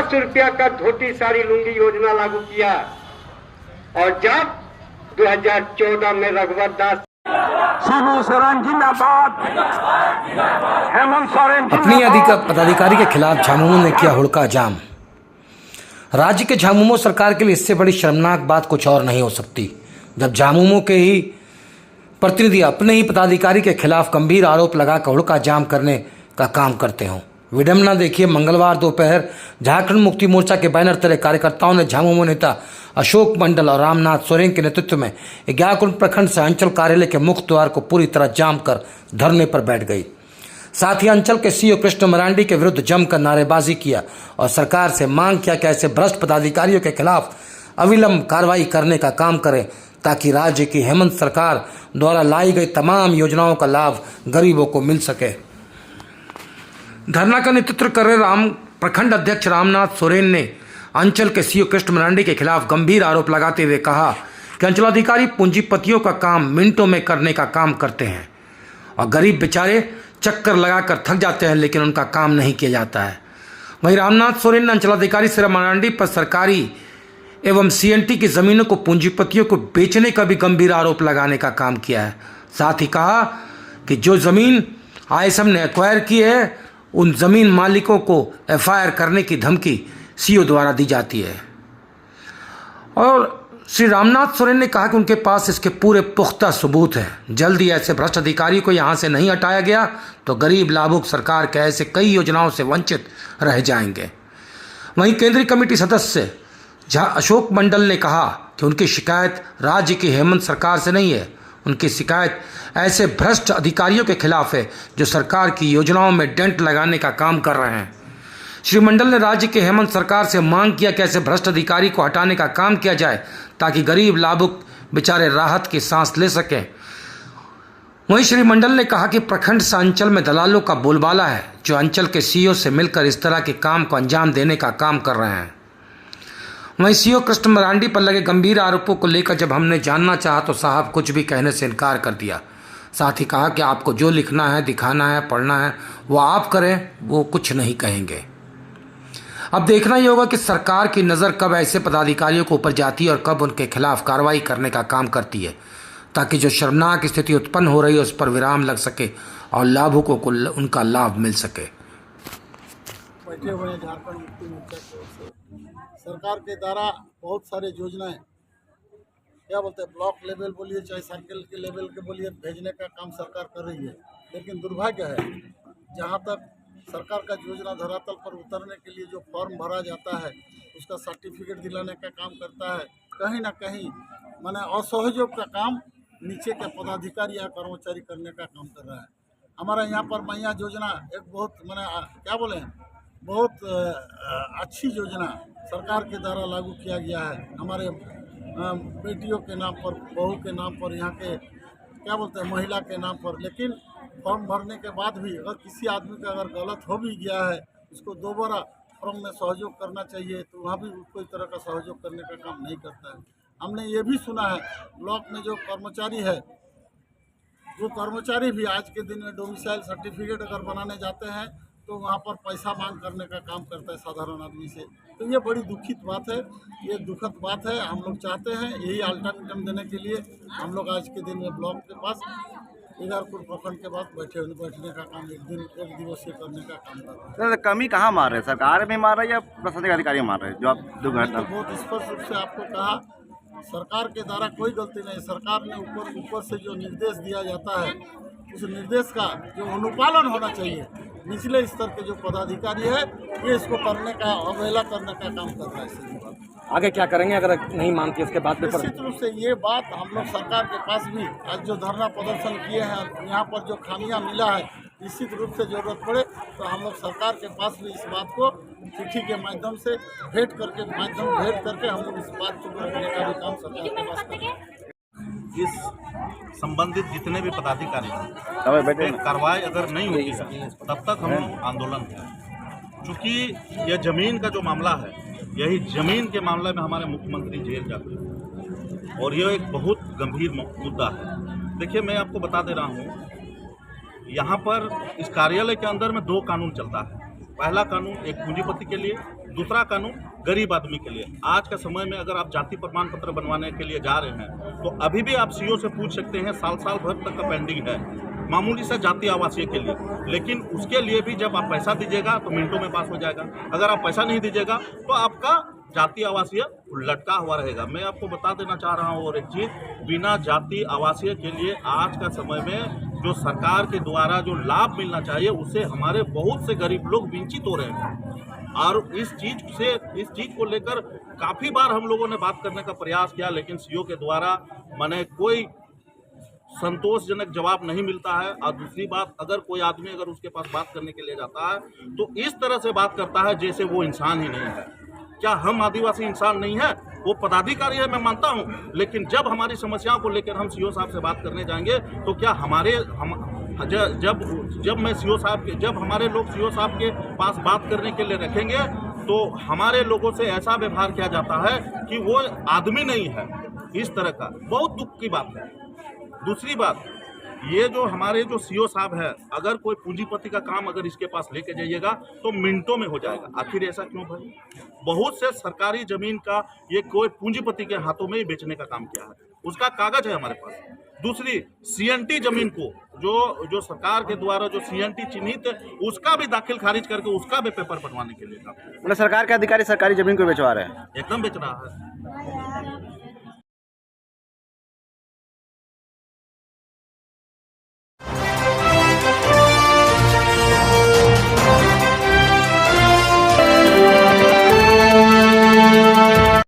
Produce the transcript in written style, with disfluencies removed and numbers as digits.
10 रुपया का धोती साड़ी लुंगी योजना लागू किया। और जब 2014 में रघुवर दास शिबू सोरेन जिंदाबाद, हेमंत सोरेन अपनी पदाधिकारी के खिलाफ झामुमो ने किया हुड़का जाम। राज्य के झामुमो सरकार के लिए इससे बड़ी शर्मनाक बात कुछ और नहीं हो सकती, जब झामुमो के ही प्रतिनिधि अपने ही पदाधिकारी के खिलाफ गंभीर आरोप लगाकर हुड़का जाम करने का काम करते हों। विडंबना देखिए, मंगलवार दोपहर झारखंड मुक्ति मोर्चा के बैनर तले कार्यकर्ताओं ने झामुमो नेता अशोक मंडल और रामनाथ सोरेन के नेतृत्व में ग्याकुंड प्रखंड से अंचल कार्यालय के मुख्य द्वार को पूरी तरह जाम कर धरने पर बैठ गई। साथ ही अंचल के सीईओ कृष्ण मरांडी के विरुद्ध जमकर नारेबाजी किया और सरकार से मांग किया कि ऐसे भ्रष्ट पदाधिकारियों के खिलाफ अविलंब कार्रवाई करने का काम करें, ताकि राज्य की हेमंत सरकार द्वारा लाई गई तमाम योजनाओं का लाभ गरीबों को मिल सके। धरना का नेतृत्व कर रहे प्रखंड अध्यक्ष रामनाथ सोरेन ने अंचल के सीईओ कृष्ण मरांडी के खिलाफ गंभीर आरोप लगाते हुए कहा कि अंचलाधिकारी पूंजीपतियों का काम मिनटों में करने का काम करते हैं और गरीब बेचारे चक्कर लगाकर थक जाते हैं, लेकिन उनका काम नहीं किया जाता है। वहीं रामनाथ सोरेन ने अंचलाधिकारी श्री मरांडी पर सरकारी एवं सीएनटी की जमीनों को पूंजीपतियों को बेचने का भी गंभीर आरोप लगाने का काम किया है। साथ ही कहा कि जो जमीन आईएसएम ने एक्वायर की है, उन जमीन मालिकों को एफआईआर करने की धमकी सीईओ द्वारा दी जाती है। और श्री रामनाथ सोरेन ने कहा कि उनके पास इसके पूरे पुख्ता सबूत हैं। जल्दी ऐसे भ्रष्ट अधिकारी को यहां से नहीं हटाया गया तो गरीब लाभुक सरकार के ऐसे कई योजनाओं से वंचित रह जाएंगे। वहीं केंद्रीय कमेटी सदस्य अशोक मंडल ने कहा कि उनकी शिकायत राज्य की हेमंत सरकार से नहीं है, उनकी शिकायत ऐसे भ्रष्ट अधिकारियों के खिलाफ है जो सरकार की योजनाओं में डेंट लगाने का काम कर रहे हैं। श्री मंडल ने राज्य के हेमंत सरकार से मांग किया कि ऐसे भ्रष्ट अधिकारी को हटाने का काम किया जाए, ताकि गरीब लाभुक बेचारे राहत की सांस ले सकें। वहीं श्री मंडल ने कहा कि प्रखंड से अंचल में दलालों का बोलबाला है, जो अंचल के सीईओ से मिलकर इस तरह के काम को अंजाम देने का काम कर रहे हैं। वहीं सीईओ कृष्ण मरांडी पर लगे गंभीर आरोपों को लेकर जब हमने जानना चाहा तो साहब कुछ भी कहने से इनकार कर दिया। साथ ही कहा कि आपको जो लिखना है, दिखाना है, पढ़ना है वो आप करें, वो कुछ नहीं कहेंगे। अब देखना ही होगा कि सरकार की नज़र कब ऐसे पदाधिकारियों को ऊपर जाती है और कब उनके खिलाफ कार्रवाई करने का काम करती है, ताकि जो शर्मनाक स्थिति उत्पन्न हो रही है उस पर विराम लग सके और लाभुकों को उनका लाभ मिल सके। बैठे हुए हैं झारखंड मुक्ति मोर्चा की ओर से। सरकार के द्वारा बहुत सारे योजनाएं, क्या बोलते हैं, ब्लॉक लेवल बोलिए चाहे सर्कल के लेवल के बोलिए, भेजने का काम सरकार कर रही है। लेकिन दुर्भाग्य है, जहां तक सरकार का योजना धरातल पर उतरने के लिए जो फॉर्म भरा जाता है, उसका सर्टिफिकेट दिलाने का काम करता है, कहीं ना कहीं माने असहयोग का काम नीचे के पदाधिकारी या कर्मचारी करने का काम कर रहा है। हमारा यहाँ पर मैया योजना एक बहुत माने क्या बोले बहुत अच्छी योजना सरकार के द्वारा लागू किया गया है। हमारे बेटियों के नाम पर, बहू के नाम पर, यहाँ के क्या बोलते हैं महिला के नाम पर। लेकिन फॉर्म भरने के बाद भी अगर किसी आदमी का अगर गलत हो भी गया है, उसको दोबारा फॉर्म में सहयोग करना चाहिए, तो वहाँ भी कोई तरह का सहयोग करने का काम नहीं करता है। हमने ये भी सुना है ब्लॉक में जो कर्मचारी है, वो कर्मचारी भी आज के दिन में डोमिसाइल सर्टिफिकेट अगर बनाने जाते हैं तो वहाँ पर पैसा मांग करने का काम करता है साधारण आदमी से। तो ये बड़ी दुखित बात है, ये दुखद बात है। हम लोग चाहते हैं यही अल्टरनेटिव देने के लिए हम लोग आज के दिन में ब्लॉक के पास ग्याकुंड प्रखंड के पास बैठने का काम एक दिवसीय करने का काम कर रहे हैं। कमी कहाँ मार रहे हैं, सरकार में मार रहे हैं या प्रशासनिक अधिकारी मार रहे हैं? जो आप दुर्घटना बहुत स्पष्ट रूप से आपको कहा, सरकार के द्वारा कोई गलती नहीं। सरकार ने ऊपर से जो निर्देश दिया जाता है, उस निर्देश का जो अनुपालन होना चाहिए, निचले स्तर के जो पदाधिकारी है ये इसको करने का, अवहेला करने का काम कर रहा है। आगे क्या करेंगे अगर नहीं मानती उसके बाद? निश्चित रूप से ये बात हम लोग सरकार के पास भी आज जो धरना प्रदर्शन किए हैं, यहाँ पर जो खामियां मिला है, निश्चित रूप से जरूरत पड़े तो हम लोग सरकार के पास भी इस बात को चिट्ठी के माध्यम से भेंट करके हम लोग इस बात को रखने का भी काम सरकार के पास करें। इस संबंधित जितने भी पदाधिकारी हैं, कार्रवाई अगर नहीं होगी तब तक हम आंदोलन करें। चूँकि यह जमीन का जो मामला है, यही जमीन के मामले में हमारे मुख्यमंत्री जेल जाते हैं और यह एक बहुत गंभीर मुद्दा है। देखिए, मैं आपको बता दे रहा हूँ, यहाँ पर इस कार्यालय के अंदर में 2 कानून चलता है। पहला कानून एक पूंजीपति के लिए, दूसरा कानून गरीब आदमी के लिए। आज के समय में अगर आप जाति प्रमाण पत्र बनवाने के लिए जा रहे हैं तो अभी भी आप सीओ से पूछ सकते हैं, साल भर तक का पेंडिंग है मामूली सा जाति आवासीय के लिए। लेकिन उसके लिए भी जब आप पैसा दीजिएगा तो मिनटों में पास हो जाएगा। अगर आप पैसा नहीं दीजिएगा तो आपका जाति आवासीय लटका हुआ रहेगा। मैं आपको बता देना चाह रहा हूँ और एक चीज, बिना जाति आवासीय के लिए आज का समय में जो सरकार के द्वारा जो लाभ मिलना चाहिए उससे हमारे बहुत से गरीब लोग वंचित हो रहे हैं। और इस चीज को लेकर काफी बार हम लोगों ने बात करने का प्रयास किया, लेकिन सीओ के द्वारा माने कोई संतोषजनक जवाब नहीं मिलता है। और दूसरी बात, अगर कोई आदमी अगर उसके पास बात करने के लिए जाता है तो इस तरह से बात करता है जैसे वो इंसान ही नहीं है। क्या हम आदिवासी इंसान नहीं है? वो पदाधिकारी है, मैं मानता हूँ, लेकिन जब हमारी समस्याओं को लेकर हम सीओ साहब से बात करने जाएंगे तो क्या जब हमारे लोग सीओ साहब के पास बात करने के लिए रखेंगे तो हमारे लोगों से ऐसा व्यवहार किया जाता है कि वो आदमी नहीं है। इस तरह का बहुत दुख की बात है। दूसरी बात, ये जो हमारे जो सीओ साहब है, अगर कोई पूंजीपति का काम अगर इसके पास लेके जाइएगा तो मिनटों में हो जाएगा। आखिर ऐसा क्यों भाई? बहुत से सरकारी जमीन का ये कोई पूंजीपति के हाथों में ही बेचने का काम किया है, उसका कागज है हमारे पास। दूसरी, सीएनटी जमीन को जो सरकार के द्वारा जो सीएनटी चिन्हित है उसका भी दाखिल खारिज करके उसका भी पेपर बनवाने के लिए काम। मतलब सरकार के अधिकारी सरकारी जमीन को बेचवा रहे हैं, एकदम बेच रहा है।